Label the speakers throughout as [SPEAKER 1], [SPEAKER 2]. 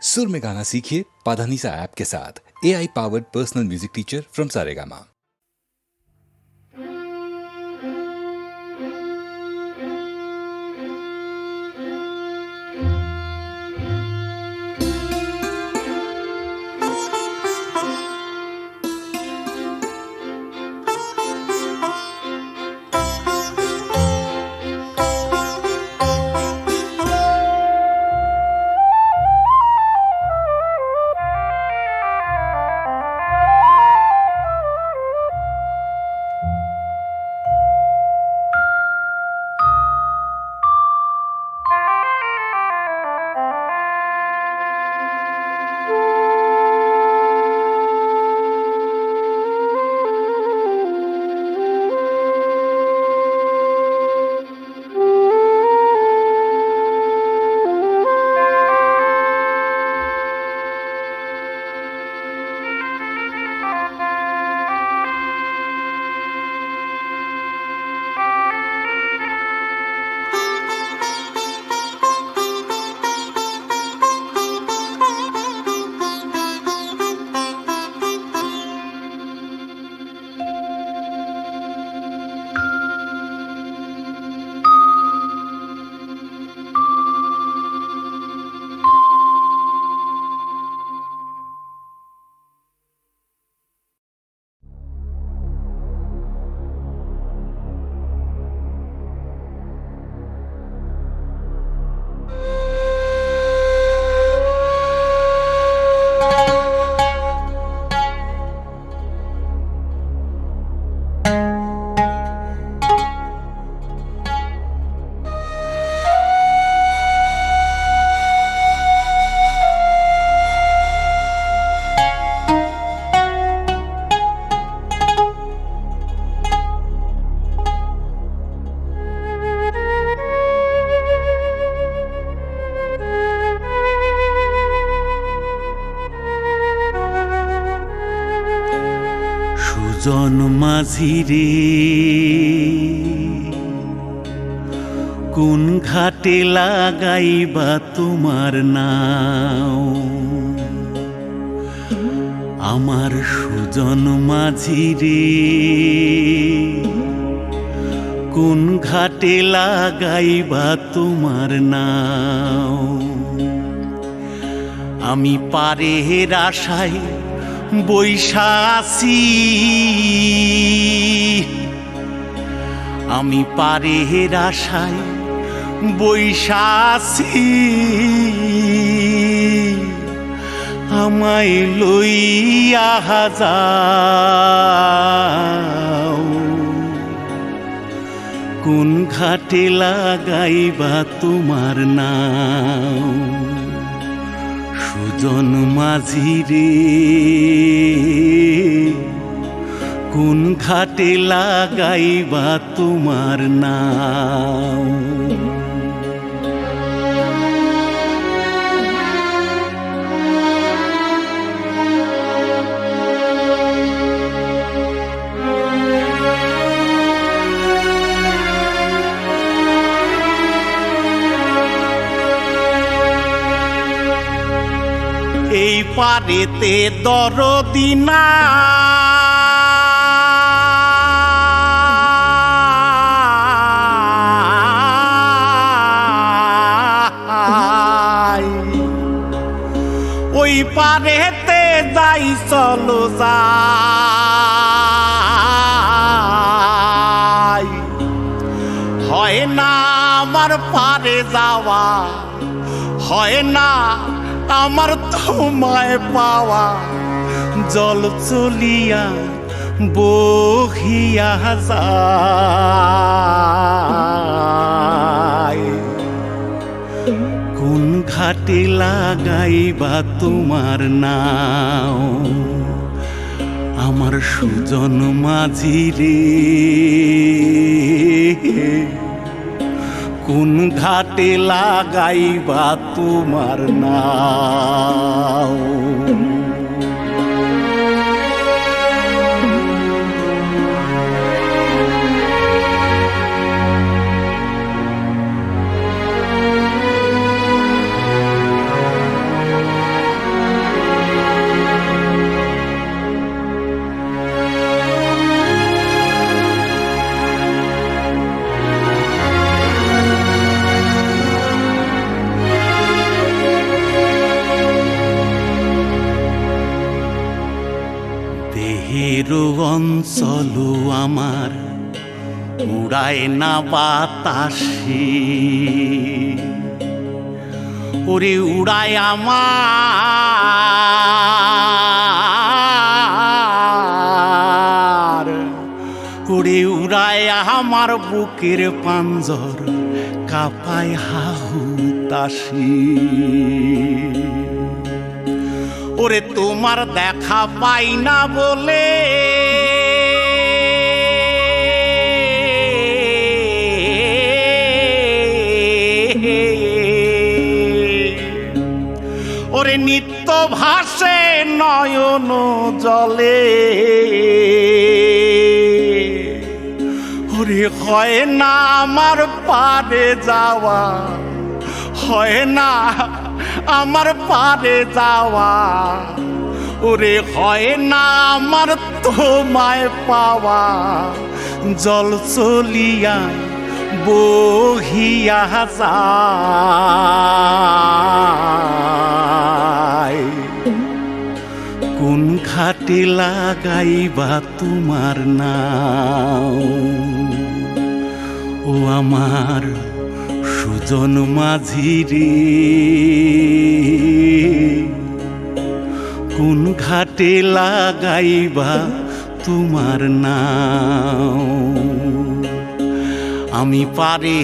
[SPEAKER 1] सुर में गाना सीखिए पाधानीसा ऐप के साथ। AI powered personal music teacher from Saregama.
[SPEAKER 2] সুজন মাঝি রে কোন ঘাটে লাগাইবা তোমার নাও, আমার সুজন মাঝি রে কোন ঘাটে লাগাইবা তোমার নাও। আমি পারের আশায় বৈশা আছি, আমি পারের আশায় বৈশা আছি, আমায় লইয়া যাও কোন ঘাটে লাগাইবা তোমার নাও। সুজন মাঝি রে কোন ঘাটে লাগাইবা তোমার নাও। এই পারেতে দরদি নাই, ওই পারেতে যাই চলো যাই, হয় না আমার পারে যাওয়া, হয় না আমার তোমায় পাওয়া, জল চলিয়া বহিয়া যায় কোন ঘাটে লাগাইবা তোমার নাও। আমার সুজন মাঝি রে কোন ঘাটে লাগাইবা তোমার নাও। অঞ্চল আমার উড়ায় না বাতাসে, ওরে উড়ায় আমার, ওরে উড়ায় আমার বুকের পাঞ্জর কাঁপায় হাহুতাশি। ওরে তোমার দেখা পাই না বলে ওরে নিত্য ভাসে নয়ন জলে, ওরে হয় না আমার পারে যাওয়া, হয় না আমার পারে যাওয়া, ওরে হয় না আমার তোমায় পাওয়া। জল চলিয়া বহিয়া যায়, কোন ঘাটে লাগাইবা তোমার নাও, ও আমার সুজন মাঝি রে, কোন ঘাটে লাগাইবা তোমার নাও। আমি পারে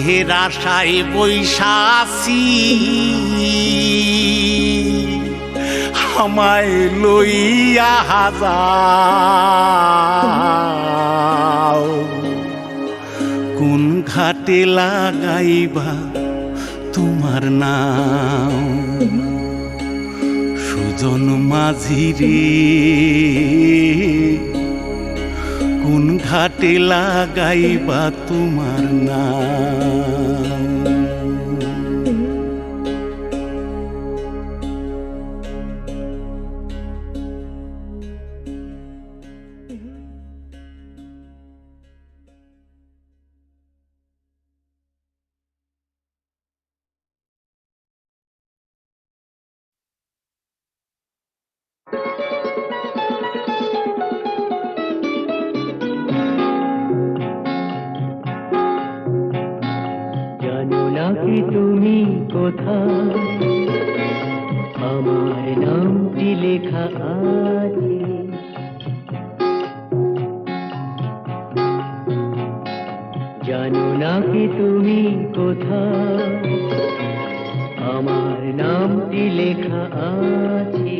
[SPEAKER 2] আশায় বৈশাসি, আমায় লইয়া যাও, কোন ঘাটে লাগাইবা তোমার নাও, সুজন মাঝি রে, কোন ঘাটে লাগাইবা তোমার নাম।
[SPEAKER 3] জানো নাকি তুমি কোথায়, আমার নামটি লেখা আছে। জানো নাকি তুমি কোথায়, আমার নামটি লেখা আছে।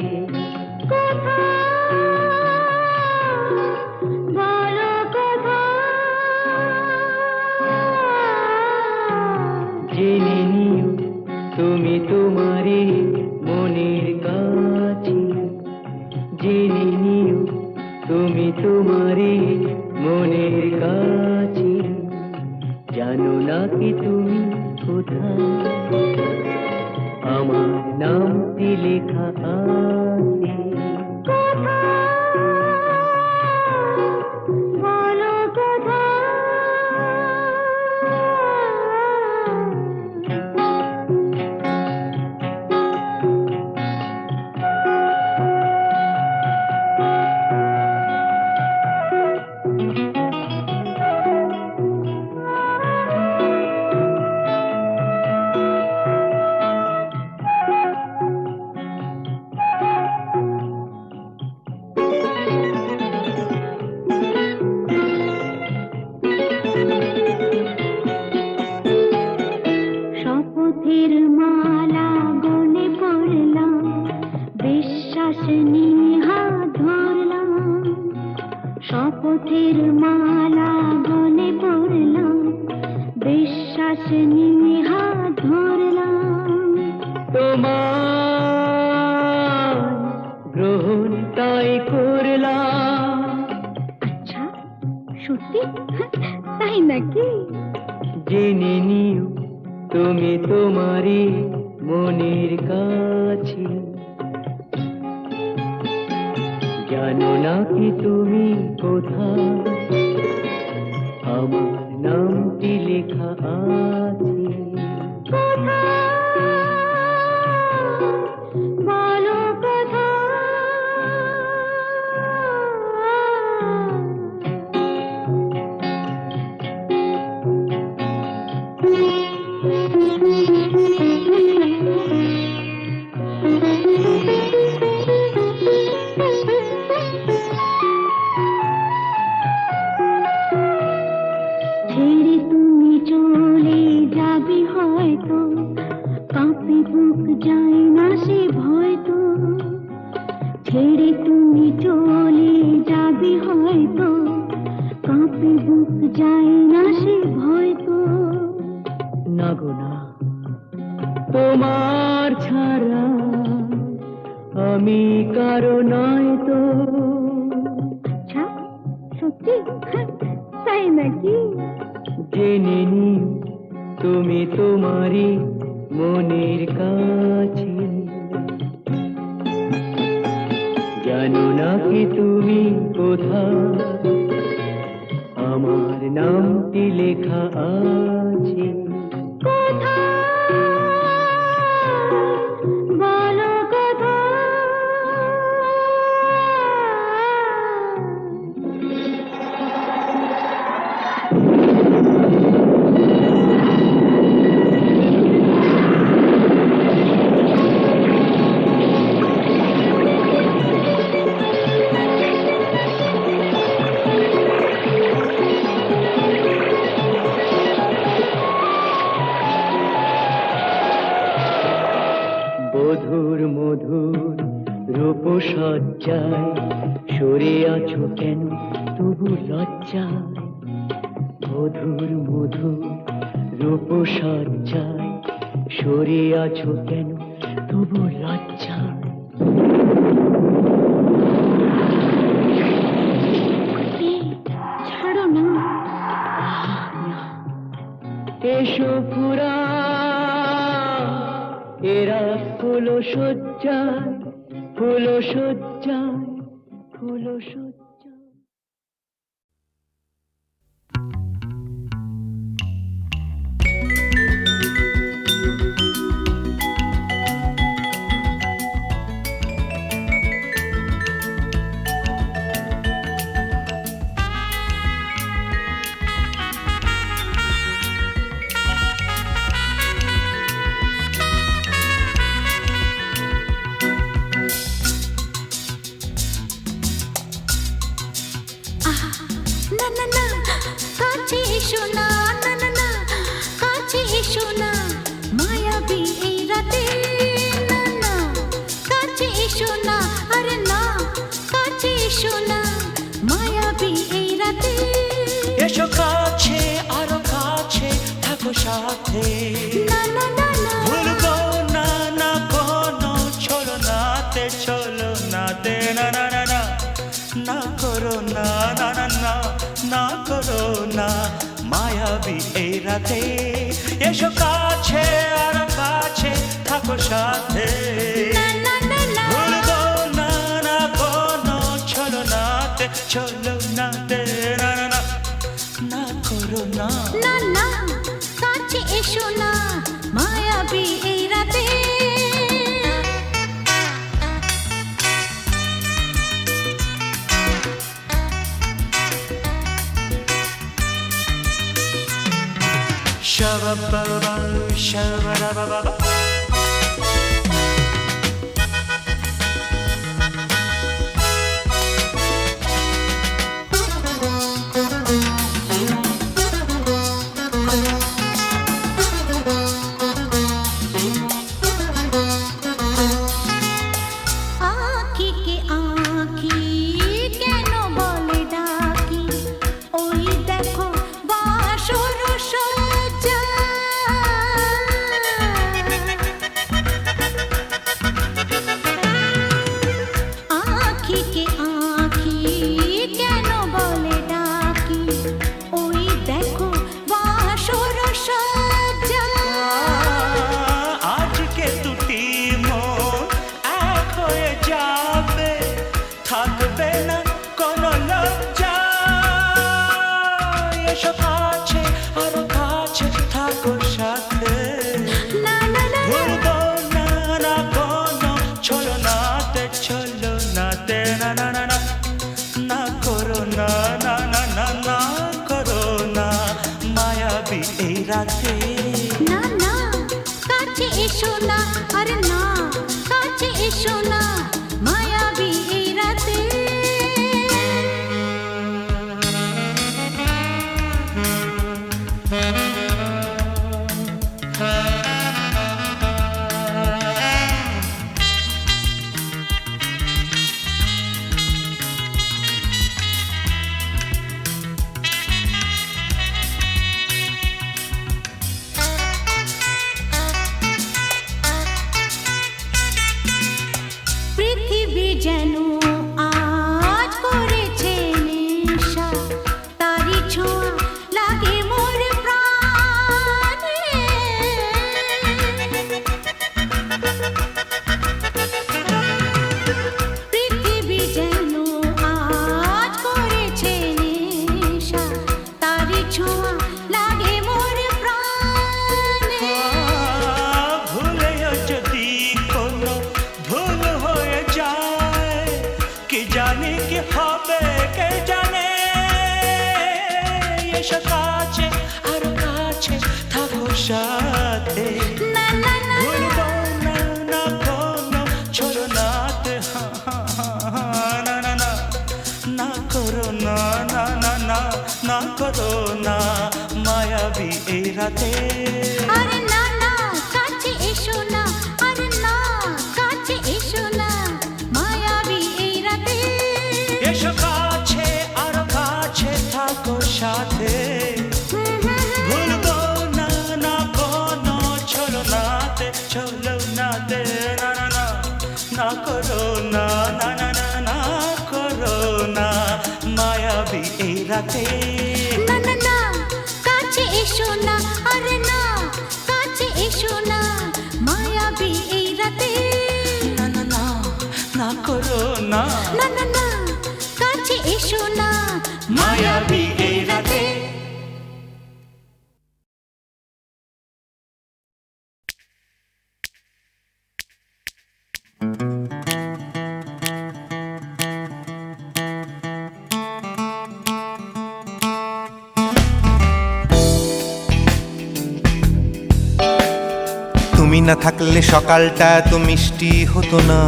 [SPEAKER 3] জেনে নিও তুমি তোমারই মনের কাছে, জেনে নিও তুমি তোমারই মনের কাছে। জানো নাকি তুমি কোথায়, আমার নামটি লেখা আছে।
[SPEAKER 4] শপথের মালা গলে পড়লাম, বিশ্বাস নিয়ে হাত ধরলাম। শপথের মালা গলে পড়লাম, বিশ্বাস নিয়ে হাত ধরলাম।
[SPEAKER 3] তোমার গ্রহণ তাই করলাম।
[SPEAKER 4] আচ্ছা, সত্যি? তাই নাকি?
[SPEAKER 3] জেনে নিও তুমি তোমারই মনের কাছে। জানো নাকি তুমি কোথায়, আমার নামটি লেখা আছে।
[SPEAKER 4] বলো কোথায় ছেড়ে তুমি চলে যাবে হয়তো, কাঁপে বুক যায় না সে ভয় তো।
[SPEAKER 3] না গো না, তোমার ছাড়া আমি কারো নয় তো।
[SPEAKER 4] আচ্ছা সত্যি? তাই নাকি?
[SPEAKER 3] জেনে নিও তুমি তোমারই মনের কাছে, জানো না কি তুমি কোথায় আমার নামটি লেখা আছে।
[SPEAKER 4] বলো কোথায়?
[SPEAKER 3] মধুর মধুর রূপসজ্জায় সরে আছো কেন তবু লজ্জায়। মধুর মধুর রূপসজ্জায় সরে আছো কেন তবু লজ্জায়।
[SPEAKER 4] ছাড়ো না।
[SPEAKER 3] এসো পুরা এরা ফুল সজ্জায়, ফুল সজ্জায়, ফুল সজ্জায়।
[SPEAKER 4] না না না, কাছে এসো না, না না না, কাছে এসো না, মায়াবী এই রাতে। না না, কাছে এসো না, আরে না, কাছে এসো না, মায়াবী এই রাতে।
[SPEAKER 2] এসো কাছে আরো কাছে থাকো সাথে,
[SPEAKER 4] না না না না,
[SPEAKER 2] ভুলবো না না কোনো চলো নাতে, চলো নাতে, না না না না, না করো না না না না, না করো না মায়াবী এই রাতে। এসো কাছে আরো কাছে থাকো সাথে,
[SPEAKER 4] না না না না,
[SPEAKER 2] ভুলবো না না কোনো চলো নাতে, চলো নাতে, না না না, না করো না।
[SPEAKER 4] না না, কাছে এসো না, মায়াবী এই রাতে।
[SPEAKER 2] Shabba-ba-ba, shabba-da-ba-ba-ba.
[SPEAKER 4] আঁখিকে আঁখি কেন বলে ডাকি, ওই দেখো বাসর সজ্জা। আঁখিকে আঁখি কেন বলে ডাকি, ওই দেখো বাসর সজ্জা।
[SPEAKER 2] আজকে দুটি মন এক হয়ে যাবে, থাকবে না কোনো লজ্জা। এসো কাছে আরো কাছে থাকো সাথে,
[SPEAKER 4] না না না,
[SPEAKER 2] ভুলবো না না কোনো চলো নাতে, চলো নাতে, না না না না, না করো না না না না, না করো না মায়াবী এই রাতে।
[SPEAKER 4] না না, কাছে এসো না, আরে না, কাছে এসো না, মায়াবী এই রাতে।
[SPEAKER 2] কি হবে কে জানে এসো কাছে আরো কাছে থাকো সাথে
[SPEAKER 4] না না না
[SPEAKER 2] ভুলবো না না কোনো ছলনাতে না না না না করো না না না না না করো না মায়াবী এই রাতে
[SPEAKER 4] আরে না না কাছে এসো না আরে না কাছে এসো না মায়াবী এই রাতে
[SPEAKER 2] এসো কাছে আরো কাছে থাকো সাথে ভুলবো না না কোনো ছলনাতে ছলনাতে না না না না করো না না না না না করো না মায়াবী এই রাতে
[SPEAKER 4] না না না কাছে এসো না আরে না কাছে এসো না মায়াবী এই রাতে
[SPEAKER 2] না না না না করো না
[SPEAKER 4] না না না কাছে এসো না
[SPEAKER 2] মায়াবী এই রাতে
[SPEAKER 5] তুমি না থাকলে সকালটা এত মিষ্টি হতো না,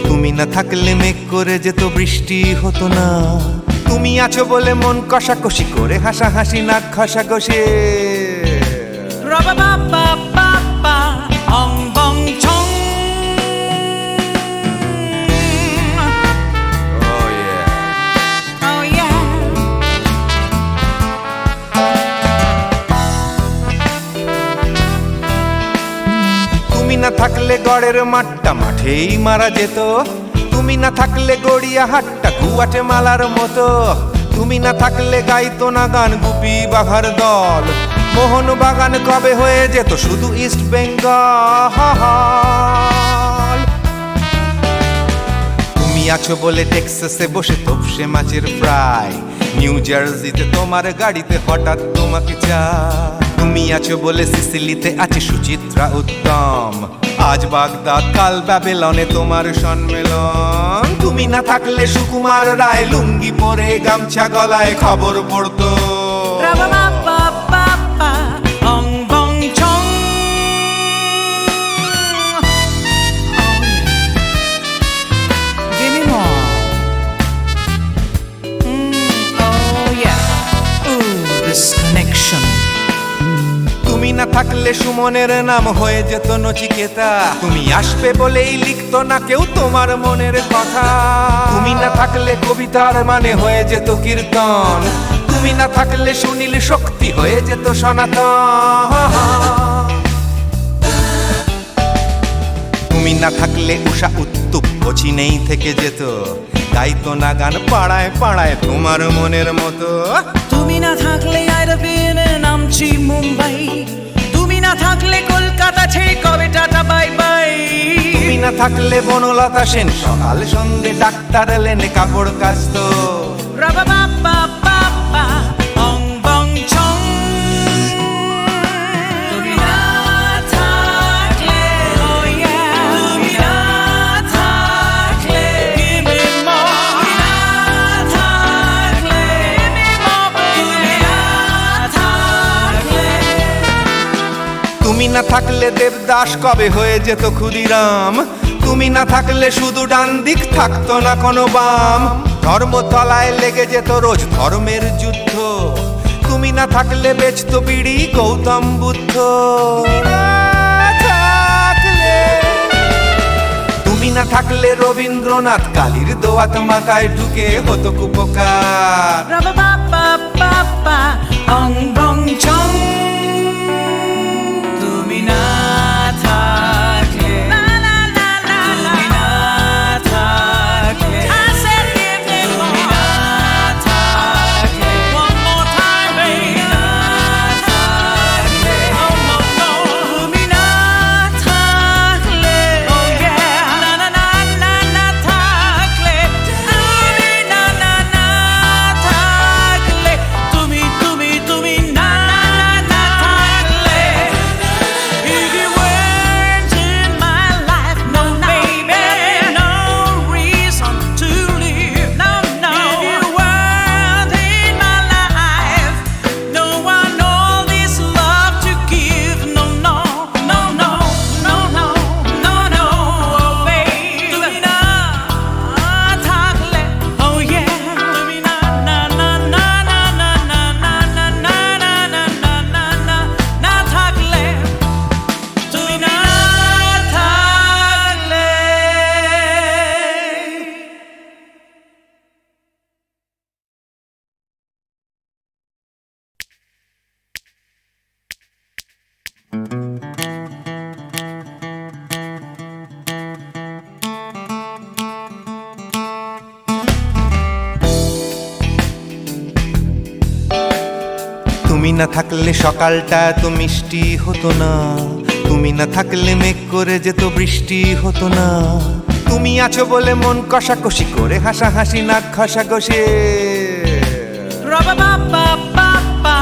[SPEAKER 5] তুমি না থাকলে মেঘ করে যেত বৃষ্টি হতো না। তুমি আছো বলে মন কষাকষি করে হাসাহাসি নাক ঘষাঘষি। তুমি না থাকলে গড়ের মাঠটা মাঠেই মারা যেত, তুমি না থাকলে গড়িয়া হাটটা গুয়াটে মালার মতো। তুমি না থাকলে গাইতো না গান গুপি বাঘার দল, মোহন বাগান কবে হয়ে যেত শুধু ইস্ট বেঙ্গল। তুমি আছো বলে টেক্সাসে বসে তোপসে মাছের ফ্রাই, নিউ জার্সিতে তোমার গাড়িতে হঠাৎ তোমাকে চাই। তুমি আছো বলে সিসিলিতে আছে সুচিত্রা উত্তম, আজ বাগদাদ কাল ব্যাবিলনে তোমার সম্মেলন। তুমি না থাকলে সুকুমার রায় লুঙ্গি পরে গামছা গলায় খবর পড়তো। তুমি না থাকলে সুমনের নাম হয়ে যেত নচিকেতা, তুমি আসবে বলেই লিখতো না কেউ তোমার মনের কথা। তুমি না থাকলে কবিতার মানে হয়ে যেত কীর্তন, তুমি না থাকলে সুনীল শক্তি হয়ে যেত সনাতন। তুমি না থাকলে উষা উত্তুপ নেই থেকে যেত, গাইতো না গান পাড়ায় পাড়ায় তোমার মনের মতো।
[SPEAKER 6] তুমি না থাকলে আইরবিনে নামছি মুম্বাই, তুমি না থাকলে কলকাতা ছেড়ে কবে টাটা বাই বাই।
[SPEAKER 5] তুমি না থাকলে বনলতা সেন সকাল সন্ধে ডাক্তার লেনে কাপড় কাচতো।
[SPEAKER 6] অং বং ছং। তুমি না থাকলে, oh yeah, তুমি না থাকলে, give me more. তুমি না থাকলে, give me more. তুমি না থাকলে।
[SPEAKER 5] তুমি না থাকলে দেবদাস কবে হয়ে যেত ক্ষুদিরাম, তুমি না থাকলে শুধু ডান দিক থাকতো না কোনো বাম। ধর্মতলায় লেগে যেত রোজ ধর্মের যুদ্ধ, তুমি না থাকলে বেচতো বিড়ি গৌতম বুদ্ধ। তুমি না থাকলে রবীন্দ্রনাথ কালীর দোয়াত মাথায় ঢুকে হতো কুপকার।
[SPEAKER 6] অং বং ছং। তুমি না থাকলে, তুমি না থাকলে, তুমি না থাকলে, one more time baby, তুমি না থাকলে, oh no no, তুমি না থাকলে, oh yeah, না না না না না থাকলে, তুমি না না না থাকলে, তুমি না না না থাকলে,
[SPEAKER 5] তুমি না থাকলে সকালটা এত মিষ্টি হতো না, তুমি না থাকলে মেঘ করে যেত বৃষ্টি হতো না। তুমি আছো বলে মন কষাকষি করে হাসাহাসি নাক ঘষাঘষি।
[SPEAKER 6] Rubba ba ba ba ba,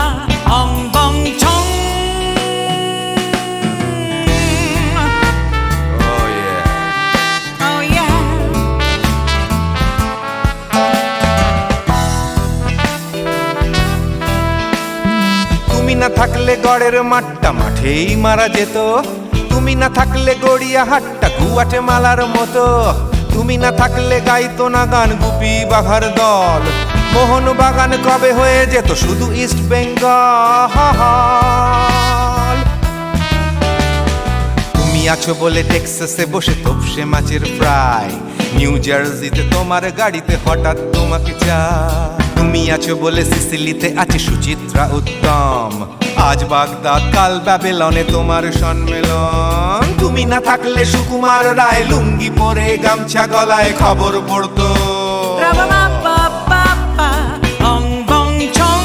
[SPEAKER 6] ong bong chong.
[SPEAKER 5] Oh yeah.
[SPEAKER 6] Oh yeah.
[SPEAKER 5] তুমি না থাকলে গড়ের মাঠটা মাঠেই মারা যেত, তুমি না থাকলে গড়িয়া হাটটা গুয়াটে মালার মতো। তুমি না থাকলে গাইতো না গান গুপি বাঘার দল, মোহন বাগান কবে হয়ে যেত শুধু ইস্ট বেঙ্গল। তুমি আছো বলে টেক্সাসে বসে তপসে মাছের ফ্রাই, নিউ জার্সিতে তোমার গাড়িতে হঠাৎ তোমাকে চাই। তুমি আছো বলে সিসিলিতে আছে সুচিত্রা উত্তম, আজ বাগদাদ কাল ব্যাবেলনে তোমার সম্মেলন। তুমি না থাকলে সুকুমার রায় লুঙ্গি পরে গামছা গলায় খবর পড়তো।
[SPEAKER 6] Rubba ba ba ba ba, ong bong chong.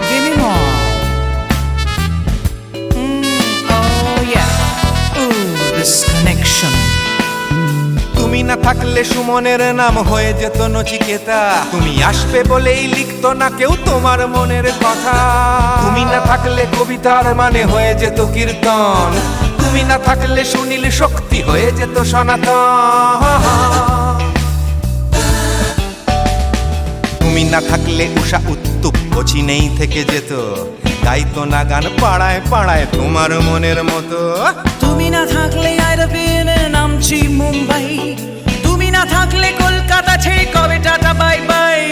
[SPEAKER 6] Give me more. Oh yeah. Ooh, this connection.
[SPEAKER 5] তুমি না থাকলে সুমনের নাম হয়ে যেত নচিকেতা, তুমি আসবে বলেই লিখতো না কেউ তোমার মনের কথা। তুমি না থাকলে কবিতার মানে হয়ে যেত কীর্তন, তুমি না থাকলে সুনীল শক্তি হয়ে যেত সনাতন। তুমি না থাকলে উষা উত্তুপ কোচিনেই থেকে যেত, গাইতো না গান পাড়ায় পাড়ায় তোমার মনের মতো।
[SPEAKER 6] তুমি না থাকলে আইরবিনে নামছি মুম্বাই, তুমি না থাকলে কলকাতা ছেড়ে কবে টাটা বাই বাই।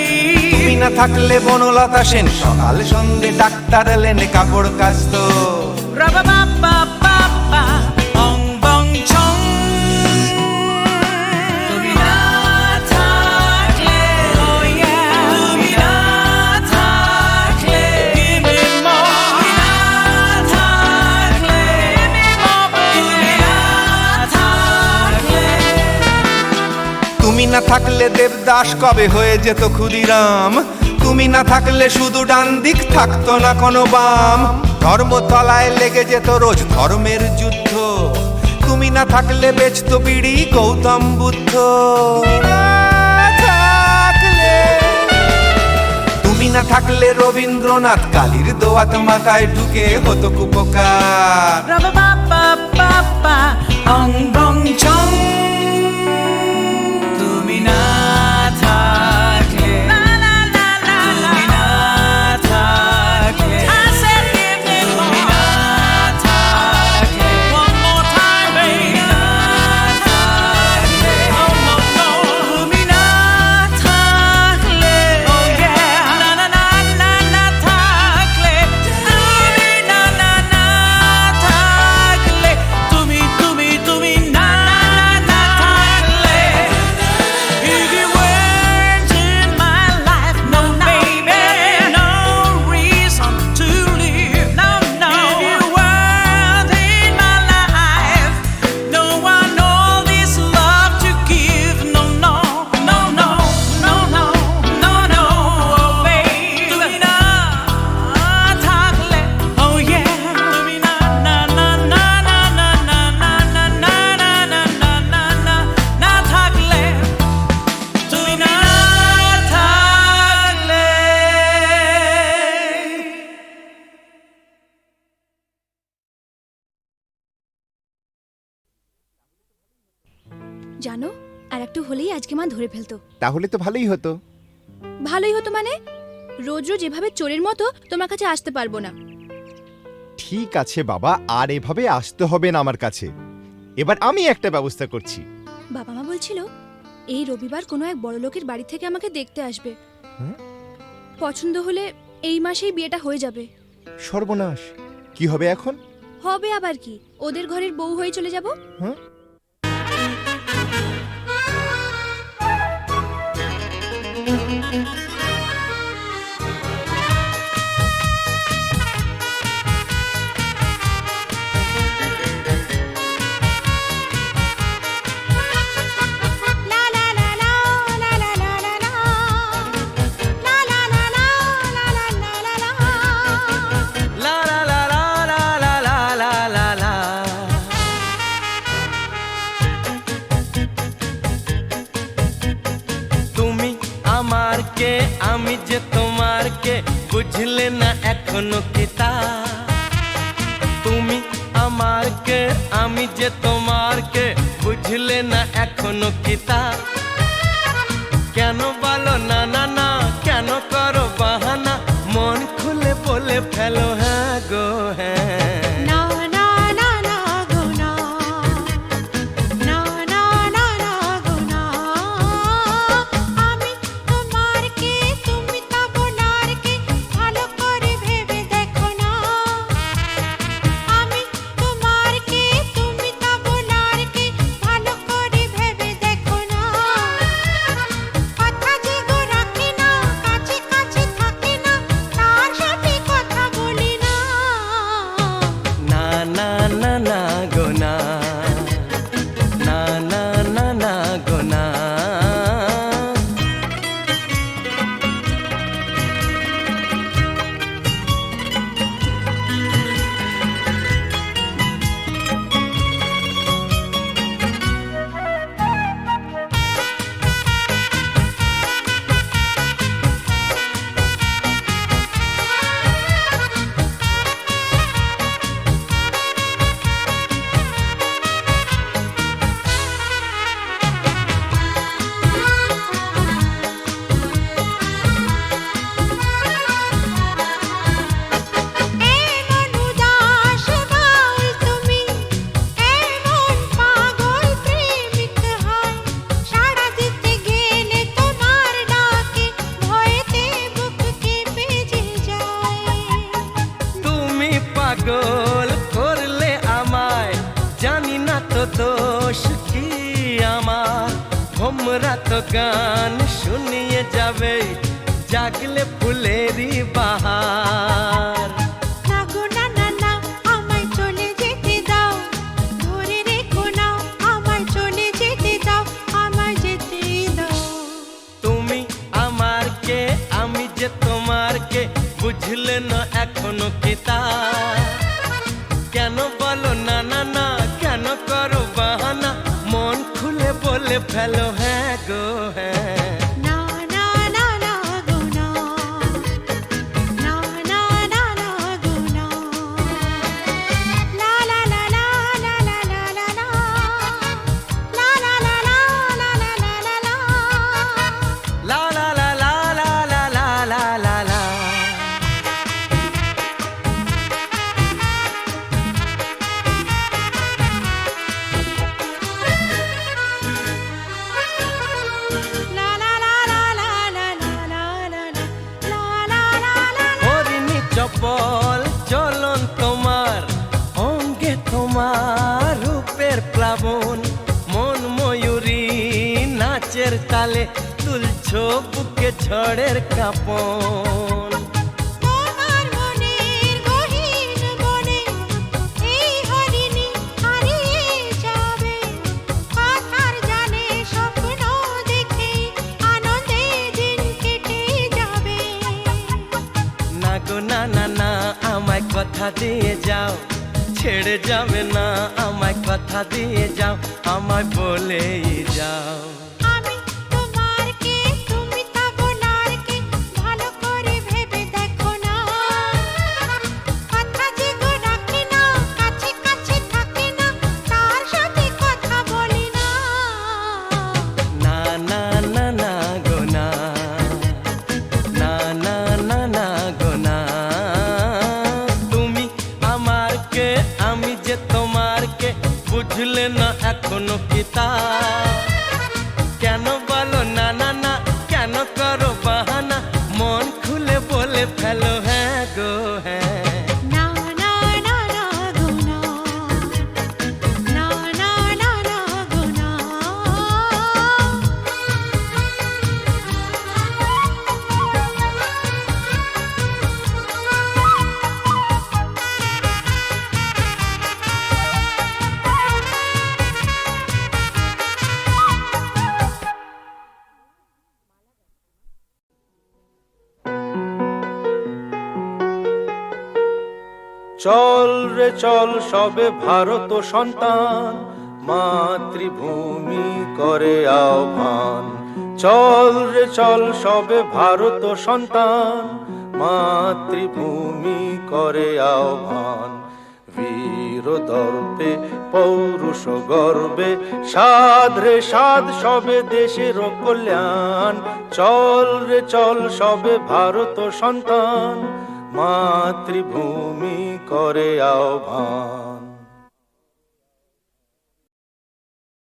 [SPEAKER 5] তুমি না থাকলে বনলতা সেন সকাল সন্ধে ডাক্তার লেনে কাপড় কাচতো।
[SPEAKER 6] Rubba ba ba ba ba, ong bong chong. তুমি না থাকলে, oh yeah. তুমি না থাকলে, give me more. তুমি না থাকলে, give me more. তুমি না থাকলে,
[SPEAKER 5] তুমি না থাকলে দেবদাস কবে হয়ে যেত ক্ষুদিরাম, তুমি না থাকলে শুধু ডান দিক থাকতো না কোনো বাম। ধর্মতলায় লেগে যেত রোজ ধর্মের যুদ্ধ, তুমি না থাকলে বেচত বিড়ি গৌতম বুদ্ধ। তুমি না থাকলে রবীন্দ্রনাথ কালীর দোয়াত মাথায় ঢুকে হতো কুপকার।
[SPEAKER 6] Rubba ba ba ba ba, ong bong chong. তুমি না থাকলে, la la la la, তুমি না থাকলে, I said give me more. তুমি না থাকলে, one more time baby. তুমি না থাকলে, oh no no. তুমি না থাকলে, oh yeah. না না না না না থাকলে, তুমি না না না থাকলে, তুমি তুমি তুমি না না থাকলে, if you weren't in my life, no baby, no reason to live, no no. If you weren't in my life, no one all this love to give, no no no no no no no no, oh baby. তুমি না থাকলে, oh yeah. তুমি না না না না না না না না না না না না না না না না থাকলে, তুমি না থাকলে।
[SPEAKER 7] জানো, আর একটু হলেই আজকে মা ধরে ফেলতো।
[SPEAKER 8] তাহলে তো ভালোই হতো।
[SPEAKER 7] ভালোই হতো মানে? রোজ রোজ এভাবে চোরের মতো তোমার কাছে আসতে পারবো না।
[SPEAKER 8] ঠিক আছে বাবা, আর এভাবে আসতে হবে না আমার কাছে। এবার আমি একটা ব্যবস্থা করছি।
[SPEAKER 7] বাবা মা বলছিল এই রবিবার কোনো এক বড় লোকের বাড়ি থেকে আমাকে দেখতে আসবে।
[SPEAKER 8] হ্যাঁ?
[SPEAKER 7] পছন্দ হলে এই মাসেই বিয়েটা হয়ে যাবে।
[SPEAKER 8] সর্বনাশ, কি হবে এখন?
[SPEAKER 7] হবে আবার কি, ওদের ঘরের বউ হয়ে চলে যাব।
[SPEAKER 8] হ্যাঁ?
[SPEAKER 4] La la la la la la la la la.
[SPEAKER 6] বুঝলে না এখনো কি তা তুমি আমার কে আমি যে তোমার কে বুঝলে না এখনো কি তা কেন বলো না না না কেন করো বাহানা মন খুলে বলে ফেলো হ্যাঁ গো হ্যাঁ
[SPEAKER 4] না না না না গো না না না না না গো না আমি তোমার কে তুমি তা বোনার কে ভালো করে ভেবে দেখো না আমি তোমার কে তুমি তা বোনার কে ভালো করে ভেবে দেখো না কথা যে গো রাখি না কাছে কাছে থাকে না তার সাথে কথা বলি না
[SPEAKER 6] না না না না গো না না না না না গো না
[SPEAKER 4] এমন উদাস বাউল তুমি এমন পাগল প্রেমিক হয় সাড়া দিতে গেলে তোমার ডাকে ভয়েতে বুক কেঁপে যে যায়
[SPEAKER 6] তুমি পাগল করলে আমায় জানি না তো দোষ কি আমার ভোমরা তো গান শুনিয়ে যাবে জাগলে ফুলেরই বাহার
[SPEAKER 4] না গো না না না আমায় চলে যেতে দাও ধরে রেখো না আমায় চলে যেতে দাও আমায় যেতে দাও
[SPEAKER 6] তুমি আমার কে আমি যে তোমার কে বুঝলে না এখনো কি তা কেন বলো না না না কেন করো বাহানা মন খুলে বলে ফেলো হ্যাঁ গো হ্যাঁ
[SPEAKER 4] না না না না গো না না না না না গো না লা লা লা লা লা লা লা লা লা লা লা লা লা লা লা লা
[SPEAKER 6] La la la la la la la la la la. হরিণী চপল চলন তোমার অঙ্গে তোমার রূপের প্লাবন মন ময়ূরী নাচের তালে তুলছো বুকে ঝড়ের কাঁপন
[SPEAKER 4] তোমার মনের গহীন বনে এই হরিণী হারিয়ে যাবে কথার জানে স্বপ্ন দেখে আনন্দে দিন কেটে যাবে
[SPEAKER 6] না গো না না না আমায় কথা দিয়ে যাও ছেড়ে যাবে না আমায় কথা দিয়ে যাও আমায় বলেই যাও
[SPEAKER 4] আমি তোমার কে তুমি তা বোনার কে ভালো করে ভেবে দেখো না কথা যে গো রাখি না কাছে কাছে থাকে না তার সাথে কথা বলি না
[SPEAKER 6] না না না না গো না না না না না গো না তুমি আমার কে আমি যে তোমার কে বুঝলে না এখনো কি তা কেন বলো না না না কেন করো বাহানা মন খুলে বলে ফেলো হ্যাঁ গো হ্যাঁ
[SPEAKER 4] না না না না গো না না না না না গো না
[SPEAKER 5] চল রে চল সবে ভারত সন্তান মাতৃভূমি করে আহ্বান চল রে চল সবে ভারত সন্তান
[SPEAKER 9] মাতৃভূমি করে আহ্বান, বীর দর্পে পৌরুষ গর্বে সাধ রে সাধ সবে দেশের কল্যাণ, চল রে চল সবে ভারত সন্তান, মাতৃভূমি করে আহ্বান।